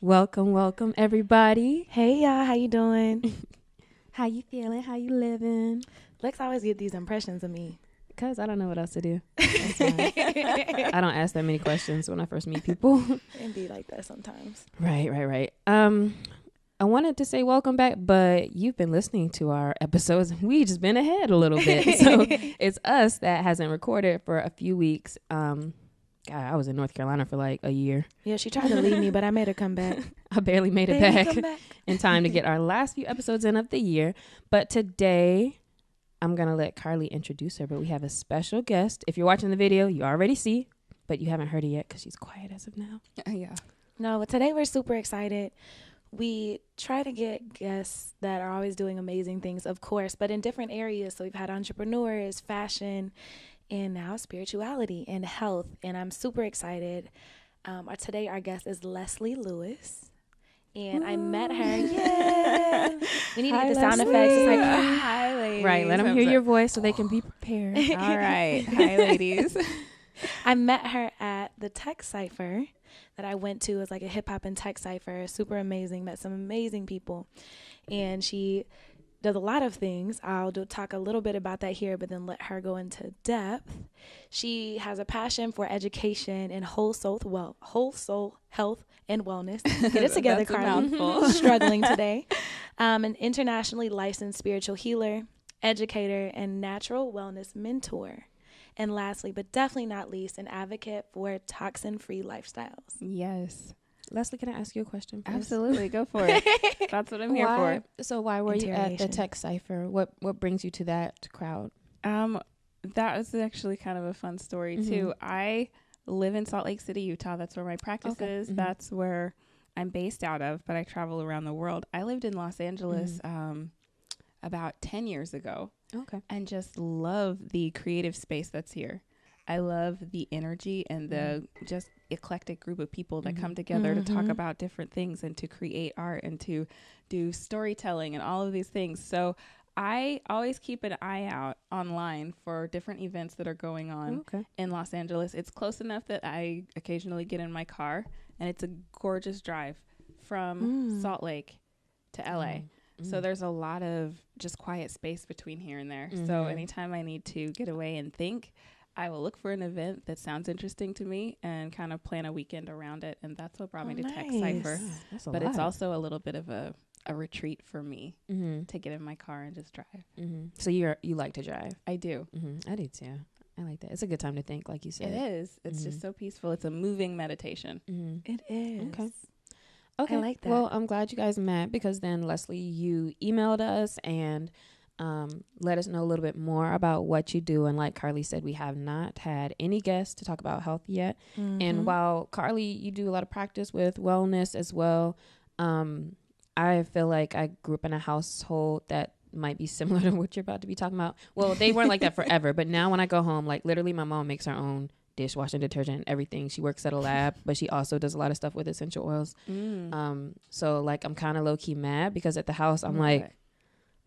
Welcome, everybody. Hey, y'all. How you doing? How you feeling? How you living? Lex always get these impressions of me. Because I don't know what else to do. I don't ask that many questions when I first meet people. It be like that sometimes. Right. I wanted to say welcome back, but you've been listening to our episodes. We just been ahead a little bit. So it's us that hasn't recorded for a few weeks. God, I was in North Carolina for like a year. Yeah, she tried to leave me, but I made her come back. I barely made it back in time to get our last few episodes in of the year. But today, I'm going to let Carlie introduce her, but we have a special guest. If you're watching the video, you already see, but you haven't heard it yet because she's quiet as of now. Yeah. No, but today we're super excited. We try to get guests that are always doing amazing things, of course, but in different areas. So we've had entrepreneurs, fashion, and now spirituality and health. And I'm super excited. Today our guest is Leslie Lewis. And I met her. Yeah. We need to get the sound effects. It's like, hi, ladies. Right, let them hear your voice so they can be prepared. All right. Hi, ladies. I met her at the Tech Cipher that I went to. It was like a hip hop and tech cipher. Super amazing. Met some amazing people. And she does a lot of things. I'll talk a little bit about that here, but then let her go into depth. She has a passion for education and whole soul health and wellness. Get it together, Carlie. Struggling today. An internationally licensed spiritual healer, educator, and natural wellness mentor. And lastly, but definitely not least, an advocate for toxin-free lifestyles. Yes. Leslie, can I ask you a question, please? Absolutely. Go for it. That's what I'm here for. So why were you at the Tech Cipher? What brings you to that crowd? That was actually kind of a fun story, too. I live in Salt Lake City, Utah. That's where my practice is. That's where I'm based out of, but I travel around the world. I lived in Los Angeles about 10 years ago. Okay. And just love the creative space that's here. I love the energy and the just eclectic group of people that come together to talk about different things and to create art and to do storytelling and all of these things. So I always keep an eye out online for different events that are going on in Los Angeles. It's close enough that I occasionally get in my car, and it's a gorgeous drive from Salt Lake to LA. So there's a lot of just quiet space between here and there. So anytime I need to get away and think, I will look for an event that sounds interesting to me and kind of plan a weekend around it. And that's what brought me to Tech Cipher. But it's also a little bit of a retreat for me to get in my car and just drive. So you like to drive? I do. I do too. I like that. It's a good time to think, like you said. It is. It's just so peaceful. It's a moving meditation. It is. Okay. I like that. Well, I'm glad you guys met because then, Leslie, you emailed us and let us know a little bit more about what you do. And like Carlie said, we have not had any guests to talk about health yet. And while Carlie, you do a lot of practice with wellness as well, I feel like I grew up in a household that might be similar to what you're about to be talking about. Well, they weren't like that forever, but now when I go home, like literally my mom makes her own dishwashing detergent, everything. She works at a lab, but she also does a lot of stuff with essential oils. So like I'm kind of low key mad because at the house I'm like,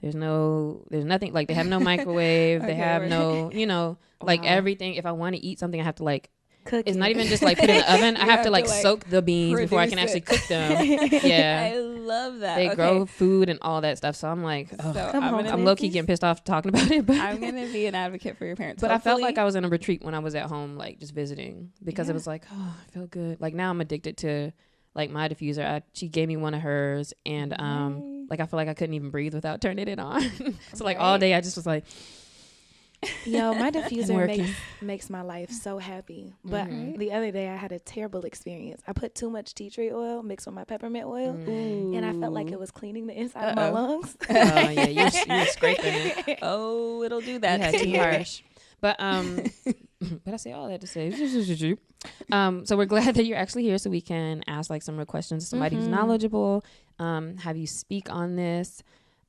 there's nothing, like they have no microwave, they have no, like everything. If I want to eat something, I have to like cook. It's not even just like put in the oven. I have to like soak the beans before I can actually cook them. Yeah, I love that. They grow food and all that stuff. So I'm like, I'm low key getting pissed off talking about it. But I'm gonna be an advocate for your parents. But hopefully. I felt like I was in a retreat when I was at home, like just visiting, because it was like, oh, I feel good. Like now I'm addicted to like my diffuser. She gave me one of hers, and like I feel like I couldn't even breathe without turning it on. So like all day I just was like. Yo, my diffuser makes my life so happy. But the other day I had a terrible experience. I put too much tea tree oil mixed with my peppermint oil, and I felt like it was cleaning the inside of my lungs. Oh yeah, you're scraping it. Oh, it'll do that. Yeah, too harsh. But I say all that to say, so we're glad that you're actually here, so we can ask like some real questions to somebody who's knowledgeable, have you speak on this.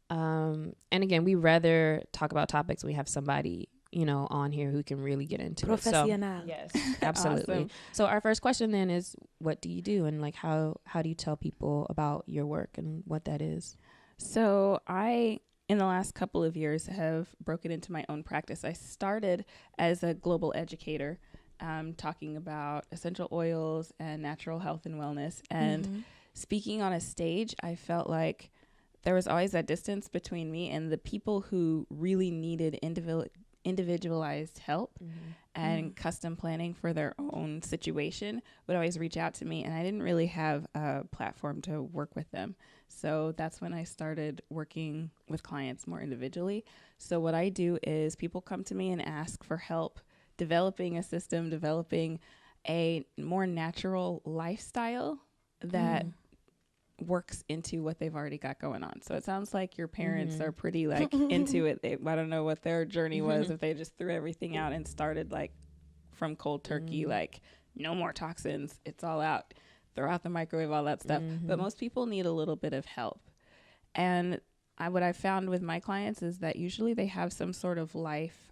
And again, we rather talk about topics when we have somebody, on here who can really get into it. So, yes, absolutely. Awesome. So our first question then is, what do you do? And like, how do you tell people about your work and what that is? So I, in the last couple of years, have broken into my own practice. I started as a global educator, talking about essential oils and natural health and wellness. And speaking on a stage, I felt like there was always that distance between me and the people who really needed individualized help and custom planning for their own situation would always reach out to me, and I didn't really have a platform to work with them. So that's when I started working with clients more individually. So what I do is people come to me and ask for help developing a system, developing a more natural lifestyle that works into what they've already got going on. So it sounds like your parents are pretty like into it. I don't know what their journey was, if they just threw everything out and started like from cold turkey, like no more toxins, it's all out, throw out the microwave, all that stuff. But most people need a little bit of help. And what I found with my clients is that usually they have some sort of life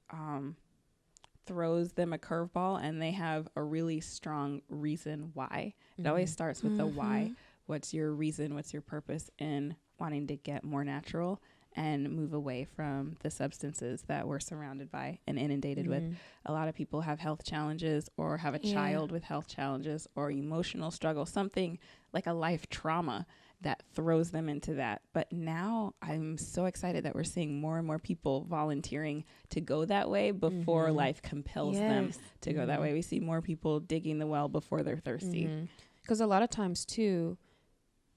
throws them a curveball, and they have a really strong reason why. It always starts with the why. What's your reason? What's your purpose in wanting to get more natural and move away from the substances that we're surrounded by and inundated with? A lot of people have health challenges or have a child with health challenges or emotional struggle, something like a life trauma that throws them into that. But now I'm so excited that we're seeing more and more people volunteering to go that way before life compels them to go that way. We see more people digging the well before they're thirsty. Because a lot of times too,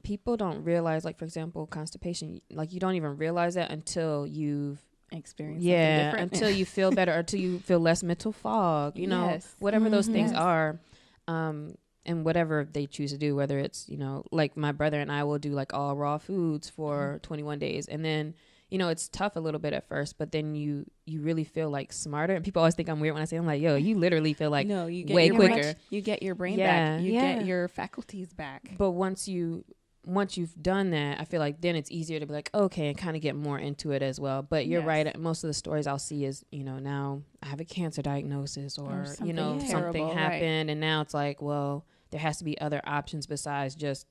people don't realize, like, for example, constipation, like you don't even realize that until you've experienced something different. Until you feel better, until you feel less mental fog, you know, whatever those things are, and whatever they choose to do, whether it's, you know, like my brother and I will do like all raw foods for 21 days. And then, you know, it's tough a little bit at first, but then you really feel like smarter. And people always think I'm weird when I say, I'm like, yo, you literally feel like you get way quicker. You get your brain back. You get your faculties back. But once you've done that, I feel like then it's easier to be like, okay, and kind of get more into it as well. But you're right. Most of the stories I'll see is, you know, now I have a cancer diagnosis or you know, something happened. And now it's like, well, there has to be other options besides just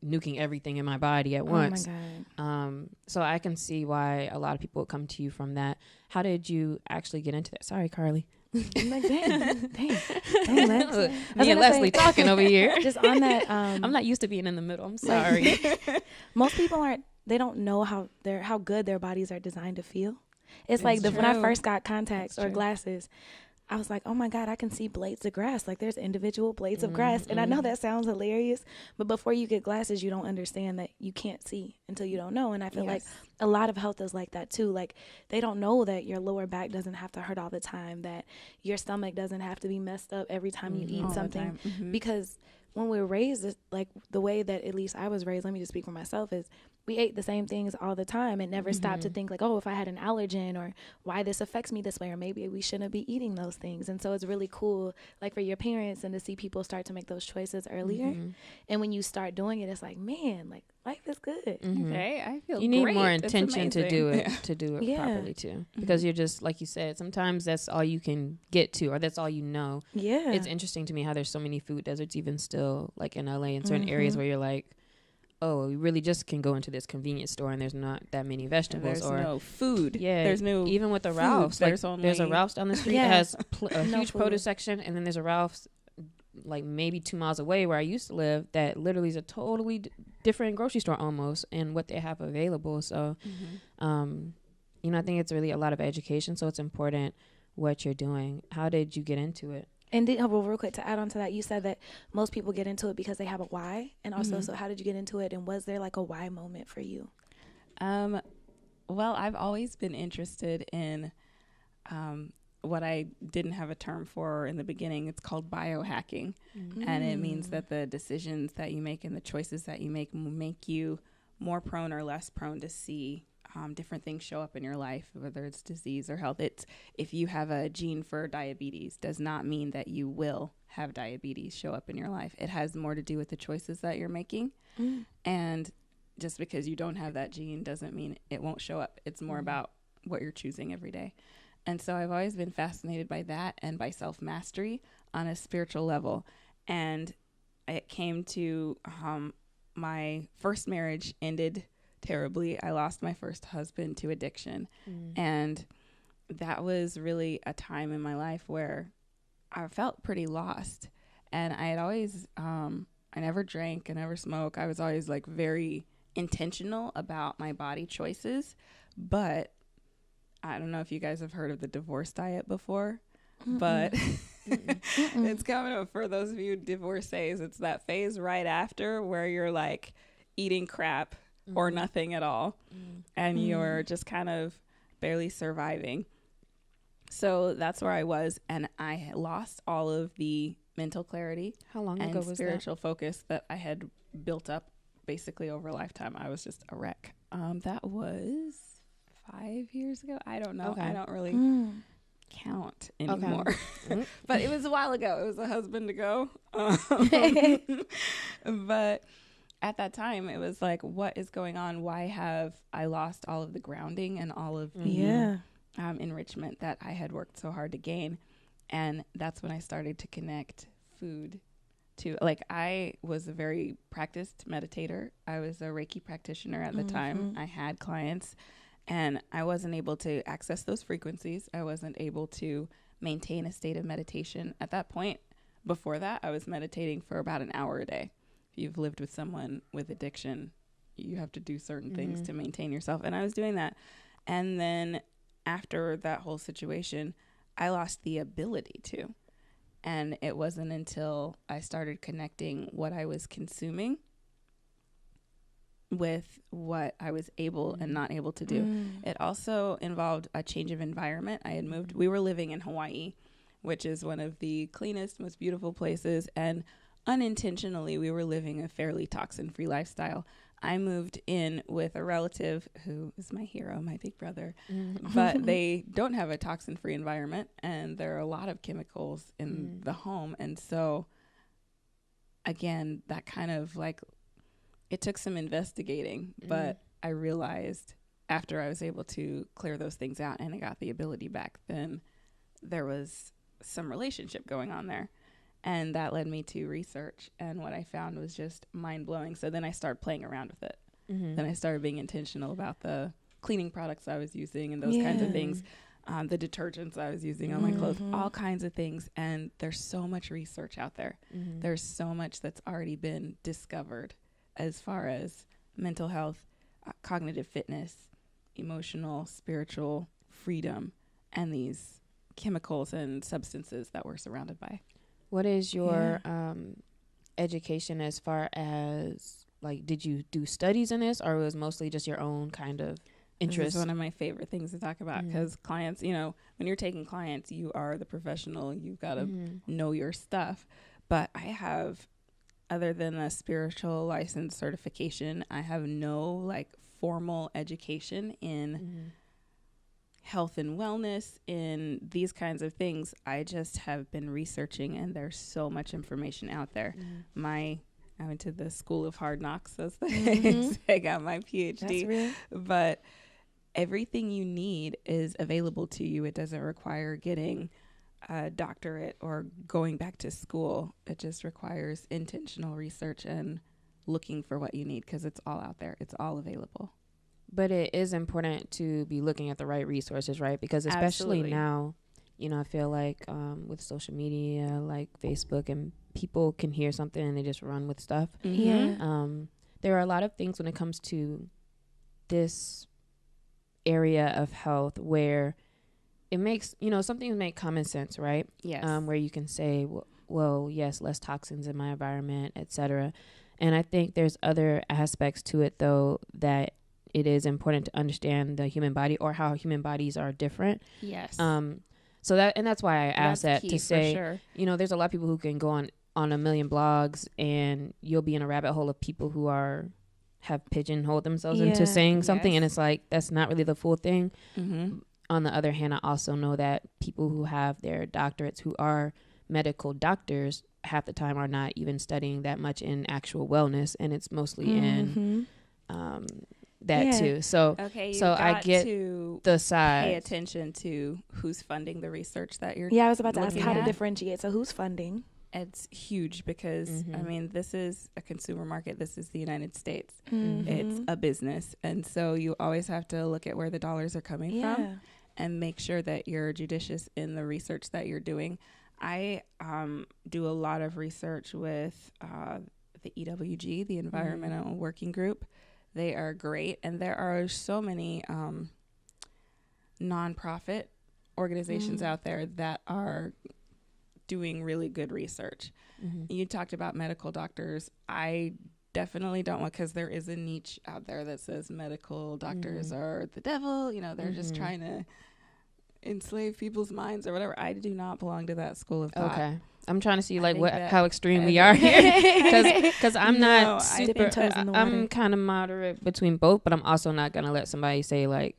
nuking everything in my body at once. Oh my God. So I can see why a lot of people would come to you from that. How did you actually get into that? Sorry, Carlie. I'm like, dang, Lex. Me and Leslie talking over here. Just on that, I'm not used to being in the middle. I'm sorry. Most people they don't know how good their bodies are designed to feel. It's like when I first got contacts or glasses, I was like, oh my God, I can see blades of grass. Like there's individual blades of grass. And I know that sounds hilarious, but before you get glasses, you don't understand that you can't see until you don't know. And I feel like a lot of health is like that too. Like they don't know that your lower back doesn't have to hurt all the time, that your stomach doesn't have to be messed up every time you eat something. Because when we're raised, like the way that at least I was raised, let me just speak for myself, is we ate the same things all the time and never stopped to think like, oh, if I had an allergen or why this affects me this way, or maybe we shouldn't be eating those things. And so it's really cool, like for your parents and to see people start to make those choices earlier. And when you start doing it, it's like, man, like life is good. Okay, I feel you need great. more intention to do it properly too, because you're just like you said, sometimes that's all you can get to, or that's all you know. It's interesting to me how there's so many food deserts even still, like in LA, in certain areas where you're like, oh, you really just can go into this convenience store and there's not that many vegetables, or no food. There's no, even with the Ralph's, like there's a Ralph's down the street that has a huge produce section, and then there's a Ralph's like maybe 2 miles away where I used to live that literally is a totally different grocery store almost, and what they have available. So you know, I think it's really a lot of education, so it's important what you're doing. How did you get into it? And real quick, to add on to that, you said that most people get into it because they have a why. And also, so how did you get into it? And was there like a why moment for you? Well, I've always been interested in what I didn't have a term for in the beginning. It's called biohacking. And it means that the decisions that you make and the choices that you make you more prone or less prone to see different things show up in your life, whether it's disease or health. It's, if you have a gene for diabetes, does not mean that you will have diabetes show up in your life. It has more to do with the choices that you're making. And just because you don't have that gene doesn't mean it won't show up. It's more about what you're choosing every day. And so I've always been fascinated by that and by self-mastery on a spiritual level. And it came to my first marriage ended terribly. I lost my first husband to addiction. And that was really a time in my life where I felt pretty lost. And I had always I never drank, I never smoked. I was always like very intentional about my body choices. But I don't know if you guys have heard of the divorce diet before, but it's coming up for those of you divorcees. It's that phase right after where you're like eating crap or nothing at all, and you're just kind of barely surviving. So that's where I was, and I lost all of the mental clarity. How long and ago was spiritual focus that I had built up basically over a lifetime. I was just a wreck. That was 5 years ago. I don't know. Okay. I don't really count anymore. Okay. But it was a while ago. It was a husband ago. But at that time, it was like, what is going on? Why have I lost all of the grounding and all of the enrichment that I had worked so hard to gain? And that's when I started to connect food to, like, I was a very practiced meditator. I was a Reiki practitioner at the time. I had clients, and I wasn't able to access those frequencies. I wasn't able to maintain a state of meditation. At that point, before that, I was meditating for about an hour a day. If you've lived with someone with addiction, you have to do certain things to maintain yourself. And I was doing that. And then after that whole situation, I lost the ability to. And it wasn't until I started connecting what I was consuming with what I was able and not able to do. It also involved a change of environment. I had moved. We were living in Hawaii, which is one of the cleanest, most beautiful places. And unintentionally, we were living a fairly toxin-free lifestyle. I moved in with a relative who is my hero, my big brother, but they don't have a toxin-free environment, and there are a lot of chemicals in the home. And so, again, that kind of like, it took some investigating, but I realized after I was able to clear those things out and I got the ability back, then there was some relationship going on there. And that led me to research. And what I found was just mind blowing. So then I started playing around with it. Then I started being intentional about the cleaning products I was using and those kinds of things. The detergents I was using on my clothes, all kinds of things. And there's so much research out there. There's so much that's already been discovered as far as mental health, cognitive fitness, emotional, spiritual freedom, and these chemicals and substances that we're surrounded by. What is your education as far as, like, did you do studies in this, or was it mostly just your own kind of interest? This is one of my favorite things to talk about, because clients, you know, when you're taking clients, you are the professional. You've got to know your stuff. But I have, other than a spiritual license certification, I have no like formal education in health and wellness, in these kinds of things. I just have been researching, and there's so much information out there. I went to the School of Hard Knocks, as they say. I got my PhD. That's real. But everything you need is available to you. It doesn't require getting a doctorate or going back to school. It just requires intentional research and looking for what you need, because it's all out there. It's all available. But it is important to be looking at the right resources, right? Because especially now, you know, I feel like with social media, like Facebook, and people can hear something and they just run with stuff. There are a lot of things when it comes to this area of health where it makes, you know, some things make common sense, right? Yes. Where you can say, well, yes, less toxins in my environment, etc. And I think there's other aspects to it, though, that it is important to understand the human body, or how human bodies are different. Yes. So that's why I asked that, to say, sure. You know, there's a lot of people who can go on a million blogs, and you'll be in a rabbit hole of people who have pigeonholed themselves into saying something, and it's like, that's not really the full thing. On the other hand, I also know that people who have their doctorates, who are medical doctors, half the time are not even studying that much in actual wellness, and it's mostly in that too. So I get the side. Pay attention to who's funding the research that you're. Yeah, I was about to ask how to at. differentiate. So who's funding? It's huge, because I mean, this is a consumer market. This is the United States. It's a business, and so you always have to look at where the dollars are coming from, and make sure that you're judicious in the research that you're doing. I do a lot of research with the EWG, the Environmental Working Group. They are great. And there are so many nonprofit organizations out there that are doing really good research. You talked about medical doctors. I definitely don't want, because there is a niche out there that says medical doctors are the devil. You know, they're just trying to enslave people's minds or whatever. I do not belong to that school of thought. Okay. I'm trying to see like how extreme we are here, because I'm not super. I'm kind of moderate between both, but I'm also not gonna let somebody say like,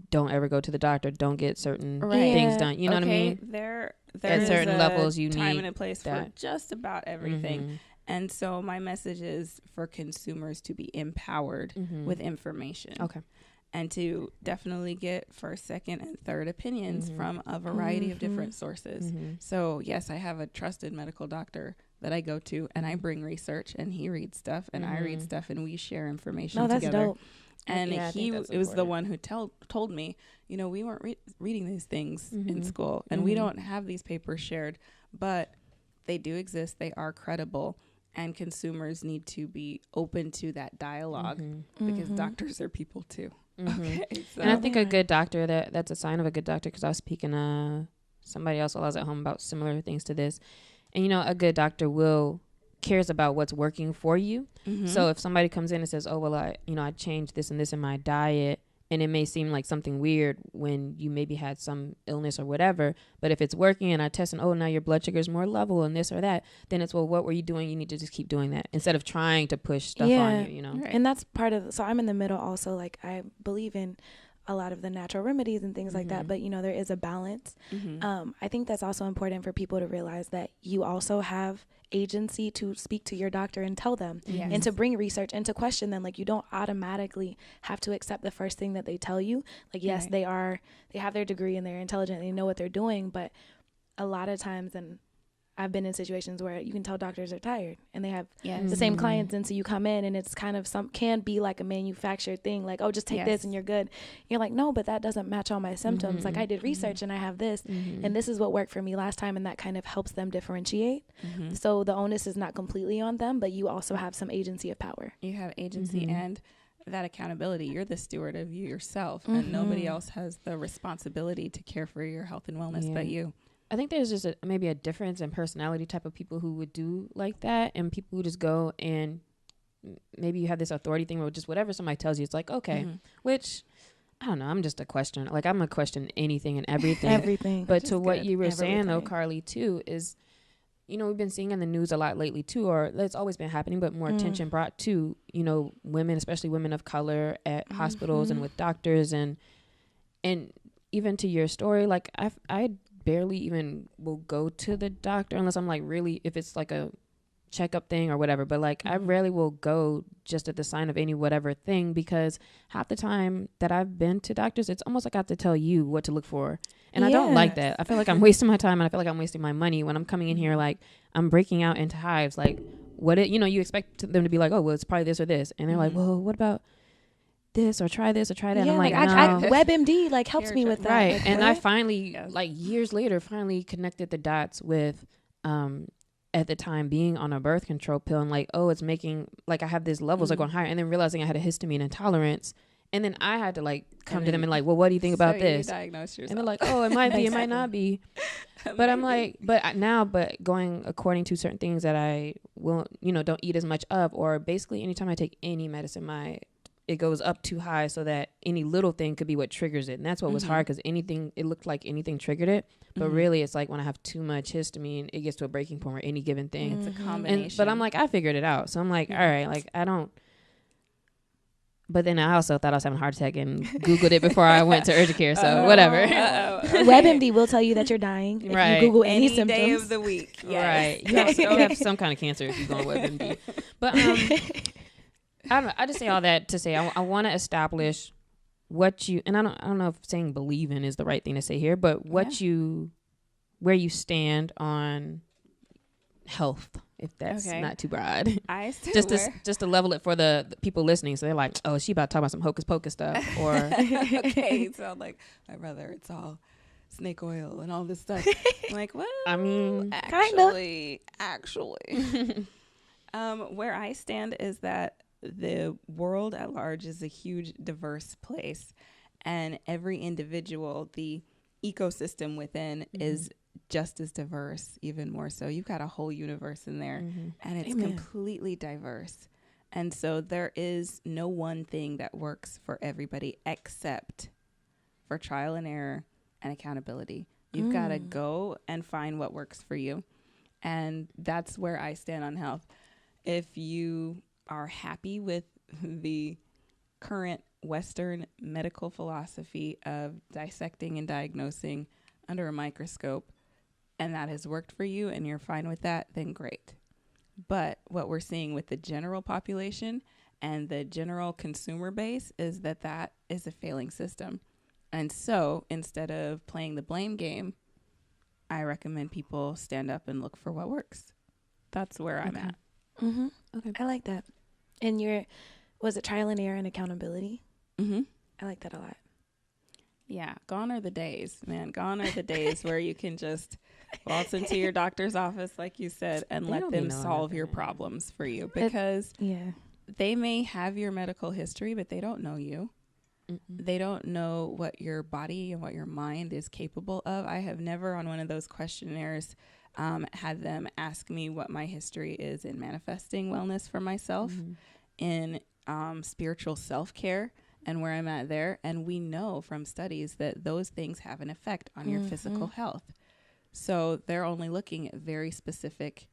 don't ever go to the doctor, don't get certain things done. You know what I mean? There at certain levels, you time need and a place for just about everything. And so my message is for consumers to be empowered with information. Okay. And to definitely get first, second, and third opinions from a variety of different sources. So, yes, I have a trusted medical doctor that I go to, and I bring research, and he reads stuff, and I read stuff, and we share information together. That's dope. And it was the one who told me, you know, we weren't reading these things in school, and we don't have these papers shared, but they do exist. They are credible. And consumers need to be open to that dialogue because doctors are people too. Okay, so. And I think a good doctor, that's a sign of a good doctor, because I was speaking to somebody else while I was at home about similar things to this. And, you know, a good doctor cares about what's working for you. So if somebody comes in and says, oh, well, I changed this and this in my diet, and it may seem like something weird when you maybe had some illness or whatever, but if it's working and I test and, oh, now your blood sugar is more level and this or that, then it's, well, what were you doing? You need to just keep doing that instead of trying to push stuff on you, you know? Right. And that's part of, so I'm in the middle also, like I believe in a lot of the natural remedies and things like that, but you know, there is a balance. I think that's also important for people to realize that you also have agency to speak to your doctor and tell them and to bring research and to question them. Like, you don't automatically have to accept the first thing that they tell you. Like, yes, they have their degree and they're intelligent and they know what they're doing, but a lot of times, and I've been in situations where you can tell doctors are tired and they have the same clients, and so you come in and it's kind of can be like a manufactured thing, like, oh, just take this and you're good. You're like, no, but that doesn't match all my symptoms. Like, I did research and I have this and this is what worked for me last time, and that kind of helps them differentiate. So the onus is not completely on them, but you also have some agency of power. You have agency and that accountability. You're the steward of you yourself, and nobody else has the responsibility to care for your health and wellness but you. I think there's just maybe a difference in personality type of people who would do like that, and people who just go and maybe you have this authority thing where just whatever somebody tells you, it's like, okay, which I don't know. I'm just a questioner. Like, I'm going to question anything and everything. But to what you were saying though, Carlie, too, is, you know, we've been seeing in the news a lot lately too, or it's always been happening, but more attention brought to, you know, women, especially women of color at hospitals and with doctors, and even to your story, like I barely even will go to the doctor unless I'm like really, if it's like a checkup thing or whatever, but like I rarely will go just at the sign of any whatever thing, because half the time that I've been to doctors, it's almost like I have to tell you what to look for, and I don't like that. I feel like I'm wasting my time, and I feel like I'm wasting my money when I'm coming in here, like I'm breaking out into hives, like you expect them to be like, oh, well, it's probably this or this, and they're like, well, what about this, or try this, or try that. Yeah, I'm like, no. WebMD like helps me with that. Right. Like, and I finally, like years later, connected the dots with, at the time being on a birth control pill, and like, oh, it's making, like I have these levels are going higher, and then realizing I had a histamine intolerance. And then I had to like come to them and like, well, what do you think about this? Diagnose yourself. And they're like, oh, it might be, it might not be. But I'm like, but going according to certain things that I will, don't eat as much of, or basically anytime I take any medicine, it goes up too high so that any little thing could be what triggers it. And that's what was hard, because it looked like anything triggered it. But really, it's like when I have too much histamine, it gets to a breaking point where any given thing. It's a combination. But I'm like, I figured it out. So I'm like, all right, like I don't. But then I also thought I was having a heart attack and Googled it before I went to Educator. So whatever. WebMD will tell you that you're dying if you Google any symptoms. Day of the week. Yes. Right. You have some kind of cancer if you go on WebMD. But I don't know. I just say all that to say I want to establish what you, and I don't know if saying believe in is the right thing to say here, but where you stand on health, if that's not too broad. I just to level it for the people listening, so they're like, oh, is she about to talk about some hocus pocus stuff, or okay, so like my brother, it's all snake oil and all this stuff. I'm like, what? I mean, actually. Where I stand is that the world at large is a huge, diverse place, and every individual, the ecosystem within is just as diverse, even more so. You've got a whole universe in there, and it's completely diverse. And so there is no one thing that works for everybody except for trial and error and accountability. You've got to go and find what works for you. And that's where I stand on health. If you are happy with the current Western medical philosophy of dissecting and diagnosing under a microscope, and that has worked for you and you're fine with that, then great. But what we're seeing with the general population and the general consumer base is that that is a failing system. And so instead of playing the blame game, I recommend people stand up and look for what works. That's where I'm at. Mm-hmm. Okay. I like that. And was it trial and error and accountability? Mm-hmm. I like that a lot. Yeah. Gone are the days, man. Gone are the days where you can just waltz into your doctor's office, like you said, and let them solve your problems for you, because they may have your medical history, but they don't know you. They don't know what your body and what your mind is capable of. I have never on one of those questionnaires had them ask me what my history is in manifesting wellness for myself, in spiritual self-care, and where I'm at there. And we know from studies that those things have an effect on your physical health. So they're only looking at very specific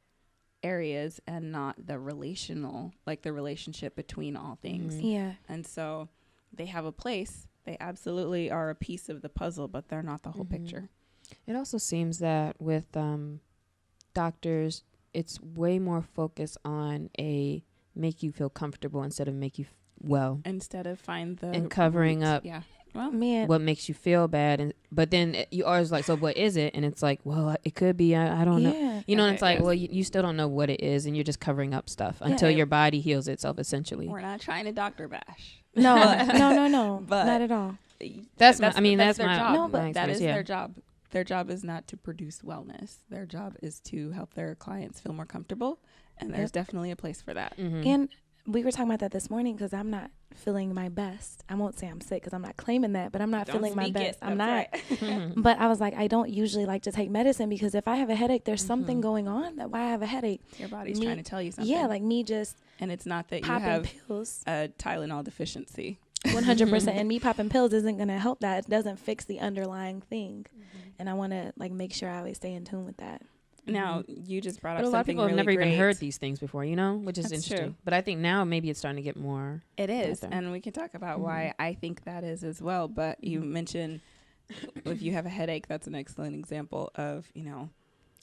areas and not the relational, like the relationship between all things. Yeah. And so they have a place. They absolutely are a piece of the puzzle, but they're not the whole picture. It also seems that with doctors, it's way more focused on make you feel comfortable instead of make you well. Instead of find the and covering up. Yeah. Well, what makes you feel bad, but then you always like, so what is it? And it's like, well, it could be, I don't know. You know, and it's like, well, you still don't know what it is, and you're just covering up stuff until your body heals itself, essentially. We're not trying to doctor bash. No, no, but not at all. That's their job. No, but that is their job. Their job is not to produce wellness. Their job is to help their clients feel more comfortable, and there's definitely a place for that. And we were talking about that this morning because I'm not feeling my best. I won't say I'm sick because I'm not claiming that, but I'm not feeling my best. I'm not. Right. But I was like, I don't usually like to take medicine because if I have a headache, there's something going on. That why I have a headache. Your body's trying to tell you something. Yeah, like me just and it's not that you have pills. A Tylenol deficiency. 100%. And me popping pills isn't going to help that. It doesn't fix the underlying thing. And I want to like make sure I always stay in tune with that. Now, you just brought up something really great. A lot of people have never even heard these things before, you know, which is That's interesting. True. But I think now maybe it's starting to get more. It is. And we can talk about why I think that is as well. But you mentioned if you have a headache, that's an excellent example of, you know,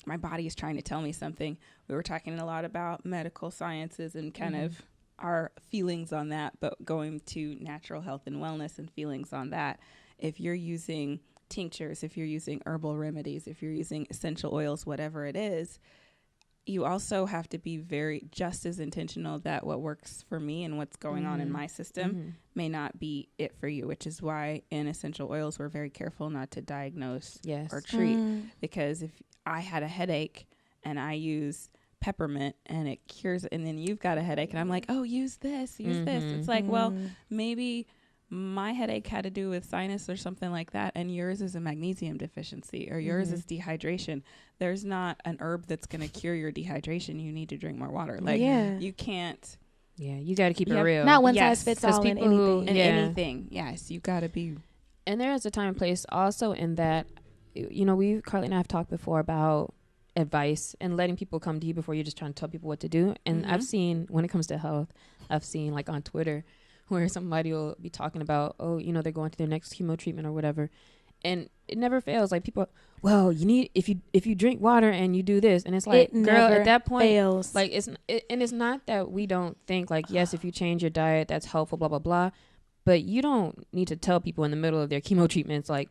my body is trying to tell me something. We were talking a lot about medical sciences and kind of our feelings on that, but going to natural health and wellness and feelings on that. If you're using tinctures, if you're using herbal remedies, if you're using essential oils, whatever it is, you also have to be just as intentional that what works for me and what's going on in my system may not be it for you, which is why in essential oils, we're very careful not to diagnose or treat, because if I had a headache and I use peppermint and it cures, and then you've got a headache and I'm like, oh, use this. It's like, well, maybe my headache had to do with sinus or something like that, and yours is a magnesium deficiency, or yours is dehydration. There's not an herb that's going to cure your dehydration. You need to drink more water. Like you can't. Yeah, you got to keep it real. Not one size fits all in anything. Anything. Yes, you got to be. And there is a time and place also in that, you know, Carlie and I have talked before about advice and letting people come to you before you're just trying to tell people what to do. And I've seen, when it comes to health, I've seen like on Twitter where somebody will be talking about, oh, you know, they're going to their next chemo treatment or whatever. And it never fails. Like people, well, you need, if you drink water and you do this, and it's like, girl, at that point, fails. Like and it's not that we don't think like, yes, if you change your diet, that's helpful, blah, blah, blah. But you don't need to tell people in the middle of their chemo treatments, like,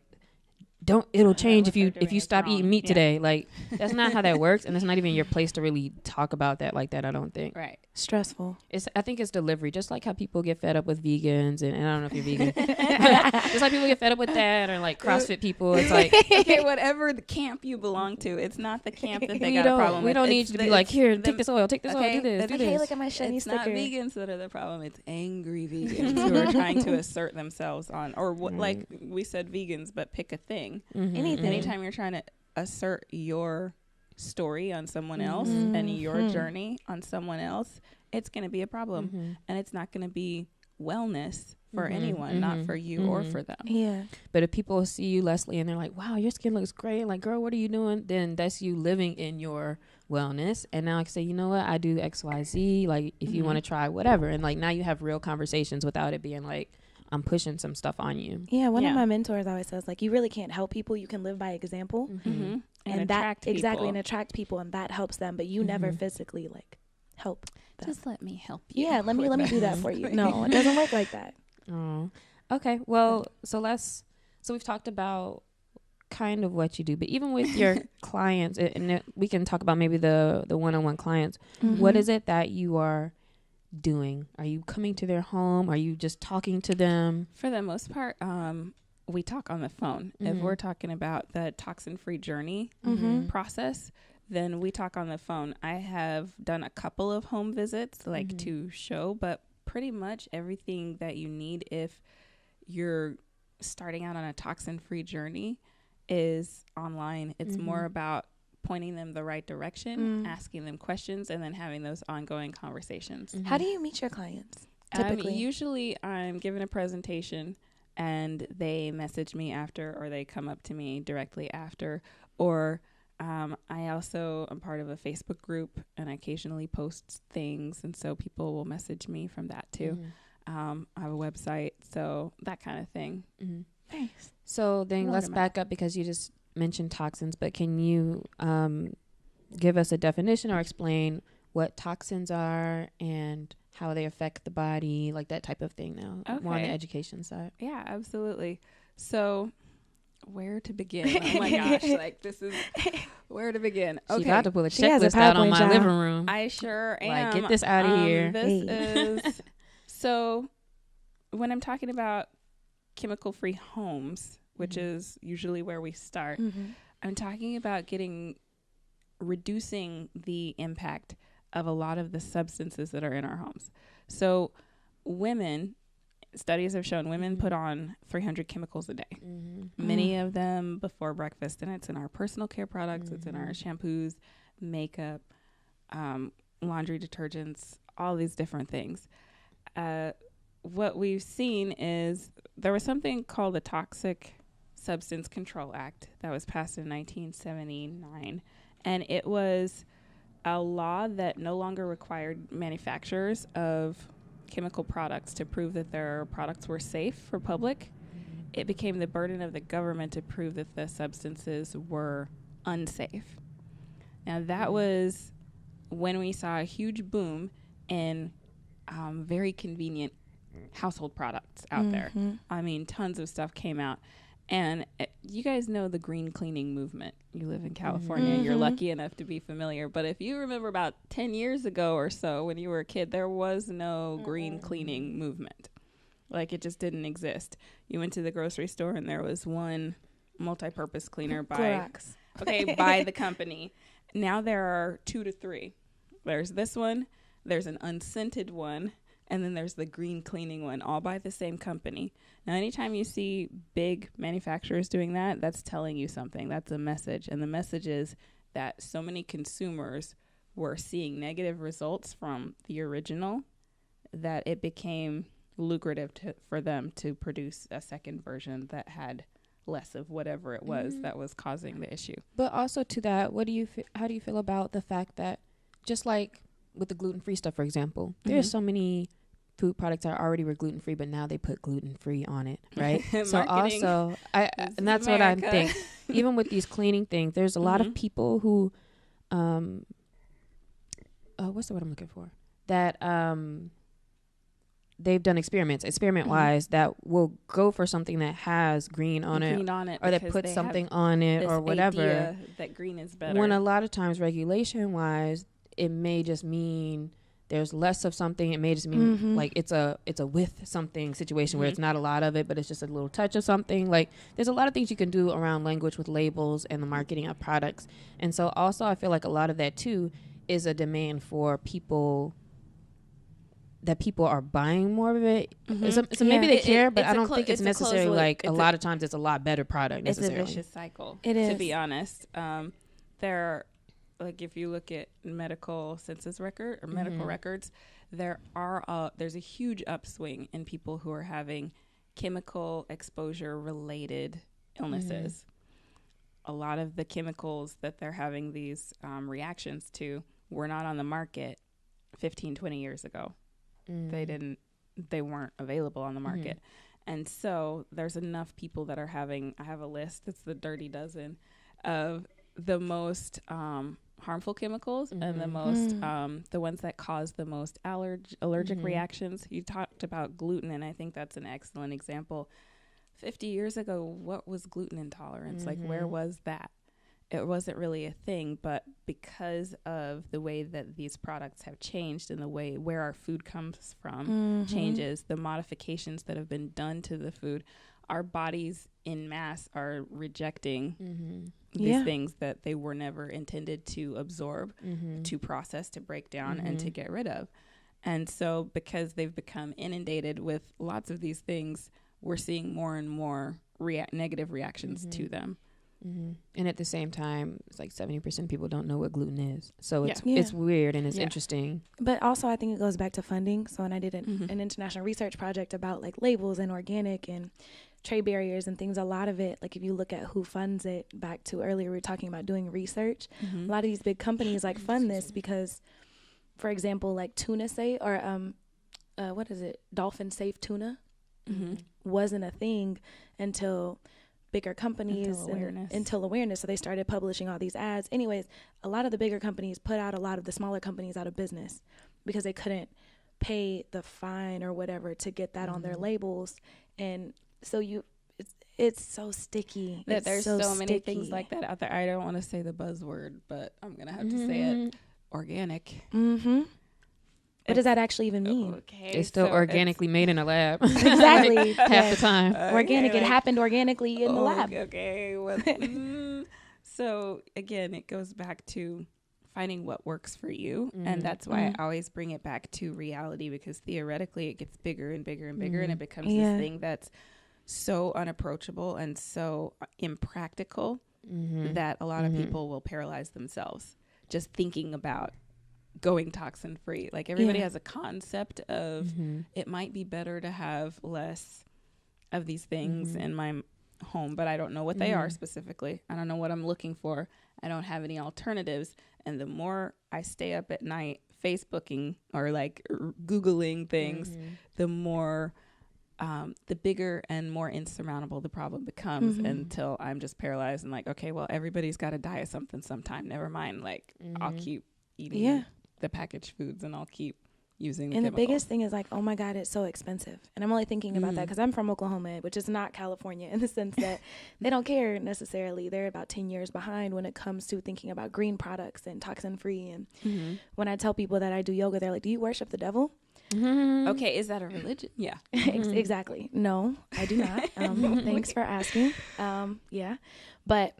it'll change if you stop eating meat today. Like, that's not how that works. And it's not even your place to really talk about that like that, I don't think. Right. Stressful. I think it's delivery, just like how people get fed up with vegans, and I don't know if you're vegan. Just like people get fed up with that, or like CrossFit people. It's like, okay, whatever the camp you belong to, it's not the camp that they got a problem with. We don't need you to be like, here, take this oil, do this, Like, do hey, this. look at my shiny it's sticker. not vegans that are the problem. It's angry vegans who are trying to assert themselves on, or what, like we said, vegans, but pick a thing. Anything. Anytime you're trying to assert your story on someone else and your journey on someone else, it's going to be a problem, and it's not going to be wellness for anyone, not for you or for them. Yeah. But if people see you, Leslie, and they're like, wow, your skin looks great, like, girl, what are you doing? Then that's you living in your wellness. And now I can say, you know what, I do XYZ, like, if you want to try whatever. And like, now you have real conversations without it being like, I'm pushing some stuff on you. Yeah, one of my mentors always says, like, you really can't help people. You can live by example. And that attract people. Exactly, and attract people, and that helps them, but you never physically like help them. Just let me help you. Yeah, let me do that for you. No, it doesn't work like that. Oh, okay. Well, so we've talked about kind of what you do, but even with your clients, and we can talk about maybe the one-on-one clients. What is it that you are doing? Are you coming to their home? Are you just talking to them? For the most part, we talk on the phone. If we're talking about the toxin-free journey process, then we talk on the phone. I have done a couple of home visits, like to show, but pretty much everything that you need if you're starting out on a toxin-free journey is online. It's more about pointing them the right direction, asking them questions, and then having those ongoing conversations. How do you meet your clients typically? Usually I'm given a presentation and they message me after, or they come up to me directly after, or I also am part of a Facebook group and I occasionally post things, and so people will message me from that too. I have a website, so that kind of thing. Nice. So then let's back up, because you just mentioned toxins, but can you give us a definition or explain what toxins are and how they affect the body, like that type of thing now, more on the education side? Yeah, absolutely. So where to begin? Oh my gosh, like this is where to begin. Okay. She got to pull a She has a checklist out on PowerPoint, my y'all. living room. I sure am. Like, get this out of here. This is so when I'm talking about chemical-free homes, which is usually where we start, I'm talking about reducing the impact of a lot of the substances that are in our homes. So studies have shown women put on 300 chemicals a day. Many of them before breakfast, and it's in our personal care products, it's in our shampoos, makeup, laundry detergents, all these different things. What we've seen is there was something called the Toxic Substance Control Act that was passed in 1979, and it was a law that no longer required manufacturers of chemical products to prove that their products were safe for public. It became the burden of the government to prove that the substances were unsafe. Now that was when we saw a huge boom in very convenient household products out there. I mean, tons of stuff came out. And you guys know the green cleaning movement. You live in California, you're lucky enough to be familiar. But if you remember about 10 years ago or so, when you were a kid, there was no green cleaning movement. Like, it just didn't exist. You went to the grocery store and there was one multi-purpose cleaner by the company. Now there are 2 to 3. There's this one, there's an unscented one, and then there's the green cleaning one, all by the same company. Now, anytime you see big manufacturers doing that, that's telling you something. That's a message. And the message is that so many consumers were seeing negative results from the original that it became lucrative for them to produce a second version that had less of whatever it was that was causing the issue. But also to that, how do you feel about the fact that, just like with the gluten-free stuff, for example, there's so many food products that already were gluten-free, but now they put gluten-free on it, right? So also, and that's what I think. Even with these cleaning things, there's a lot of people who, what's the word I'm looking for? That they've done experiment-wise, that will go for something that has green on it, or that puts something on it, or whatever. That green is better. When a lot of times, regulation-wise, it may just mean there's less of something. It may just mean like it's a with something situation where it's not a lot of it, but it's just a little touch of something. Like there's a lot of things you can do around language with labels and the marketing of products. And so also I feel like a lot of that too is a demand for people, that people are buying more of it. So maybe they care, but I don't think it's necessarily like a lot of times it's a lot better product necessarily. It's a vicious cycle. It is. To be honest. There, like if you look at medical census record or medical records, there's a huge upswing in people who are having chemical exposure related illnesses. A lot of the chemicals that they're having these reactions to were not on the market 15, 20 years ago. They weren't available on the market. And so there's enough people that are having, I have a list, it's the dirty dozen of the most harmful chemicals and the most the ones that cause the most allergic reactions. You talked about gluten, and I think that's an excellent example. 50 years ago, what was gluten intolerance? Like, where was that? It wasn't really a thing, but because of the way that these products have changed and the way where our food comes from changes, the modifications that have been done to the food, our bodies in mass are rejecting these things that they were never intended to absorb, to process, to break down, and to get rid of. And so because they've become inundated with lots of these things, we're seeing more and more negative reactions to them. And at the same time, it's like 70% of people don't know what gluten is. So it's weird and it's interesting. But also I think it goes back to funding. So when I did an international research project about like labels and organic and trade barriers and things, a lot of it, like if you look at who funds it, back to earlier we were talking about doing research, a lot of these big companies like fund this because, for example, like tuna what is it, dolphin safe tuna wasn't a thing until bigger companies until awareness. So they started publishing all these ads. Anyways, a lot of the bigger companies put out a lot of the smaller companies out of business because they couldn't pay the fine or whatever to get that on their labels. And so it's so sticky. That there's so many things like that out there. I don't want to say the buzzword, but I'm gonna have to say it. Organic. What does that actually even mean? Okay, it's still organically made in a lab. Exactly. Half the time. Organic. It happened organically in the lab. Okay. Well, so again, it goes back to finding what works for you. And that's why I always bring it back to reality, because theoretically it gets bigger and bigger and bigger. And it becomes this thing that's so unapproachable and so impractical that a lot of people will paralyze themselves just thinking about going toxin free. Like everybody has a concept of it might be better to have less of these things in my home, but I don't know what they are specifically. I don't know what I'm looking for. I don't have any alternatives. And the more I stay up at night Facebooking or like Googling things, the more the bigger and more insurmountable the problem becomes until I'm just paralyzed and like, okay, well, everybody's got to die of something sometime. Never mind. Like I'll keep eating the packaged foods and I'll keep using the chemicals. The biggest thing is like, oh my God, it's so expensive. And I'm only thinking about that because I'm from Oklahoma, which is not California, in the sense that they don't care necessarily. They're about 10 years behind when it comes to thinking about green products and toxin free. And when I tell people that I do yoga, they're like, do you worship the devil? Okay, is that a religion? Yeah. Exactly. No, I do not. Thanks for asking. But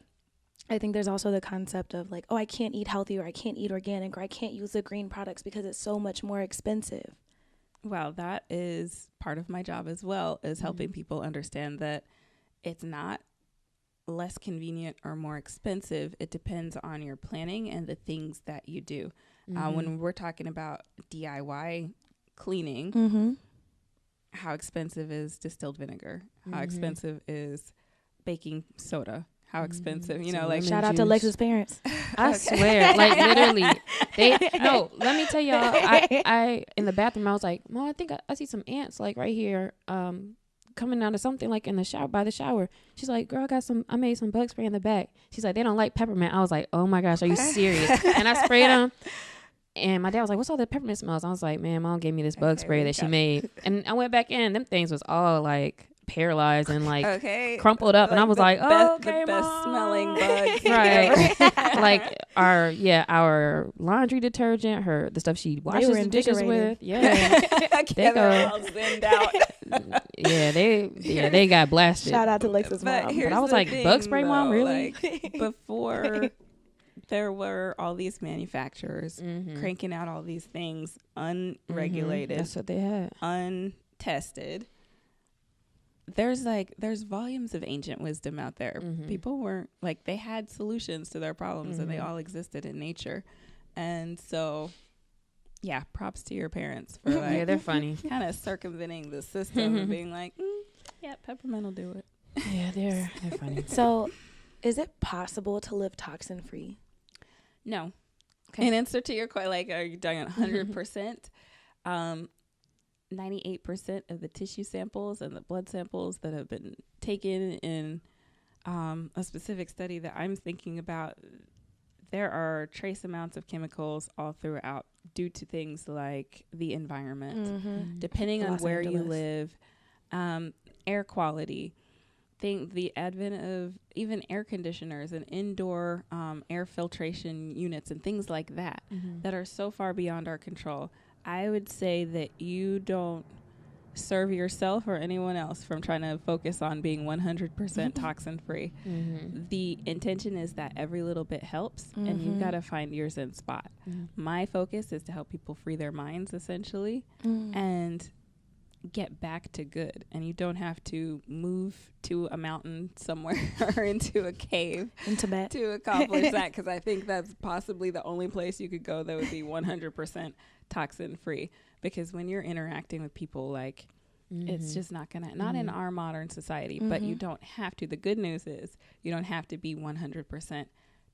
I think there's also the concept of like, oh, I can't eat healthy, or I can't eat organic, or I can't use the green products because it's so much more expensive. Well, that is part of my job as well, is helping people understand that it's not less convenient or more expensive. It depends on your planning and the things that you do. When we're talking about DIY cleaning, how expensive is distilled vinegar? How expensive is baking soda? How expensive, like shout out to Lex's parents. I swear, like literally, let me tell y'all, I in the bathroom, I was like, Mom, I think I see some ants like right here, coming out of something like in the shower, by the shower. She's like, girl, I made some bug spray in the back. She's like, they don't like peppermint. I was like, oh my gosh, are you serious? And I sprayed them. And my dad was like, what's all the peppermint smells? I was like, man, Mom gave me this bug spray that she made. And I went back in. Them things was all like paralyzed and like okay, crumpled up, and I was like, oh, okay, the best Mom. smelling bugs, right? Like our laundry detergent, the stuff she washes the dishes with, they go all zinned out. they got blasted. Shout out to Lex's mom. But I was like, bug spray, Mom, really? Like, before there were all these manufacturers cranking out all these things unregulated. That's what they had. Untested. There's volumes of ancient wisdom out there. People weren't like, they had solutions to their problems and they all existed in nature. And so, yeah, props to your parents for like, they're funny. kind of circumventing the system and being like, yeah, peppermint will do it. Yeah, they're funny. So, is it possible to live toxin free? No. Okay. In answer to your question, like, are you doing 100%? 98% of the tissue samples and the blood samples that have been taken in a specific study that I'm thinking about, there are trace amounts of chemicals all throughout due to things like the environment, depending on where you live, air quality. The advent of even air conditioners and indoor air filtration units and things like that that are so far beyond our control. I would say that you don't serve yourself or anyone else from trying to focus on being 100% toxin free. The intention is that every little bit helps, and you've got to find your zen spot. My focus is to help people free their minds, essentially, and get back to good. And you don't have to move to a mountain somewhere or into a cave in Tibet to accomplish that, because I think that's possibly the only place you could go that would be 100% toxin free. Because when you're interacting with people, like, it's just not gonna, not in our modern society, but you don't have to. The good news is you don't have to be 100%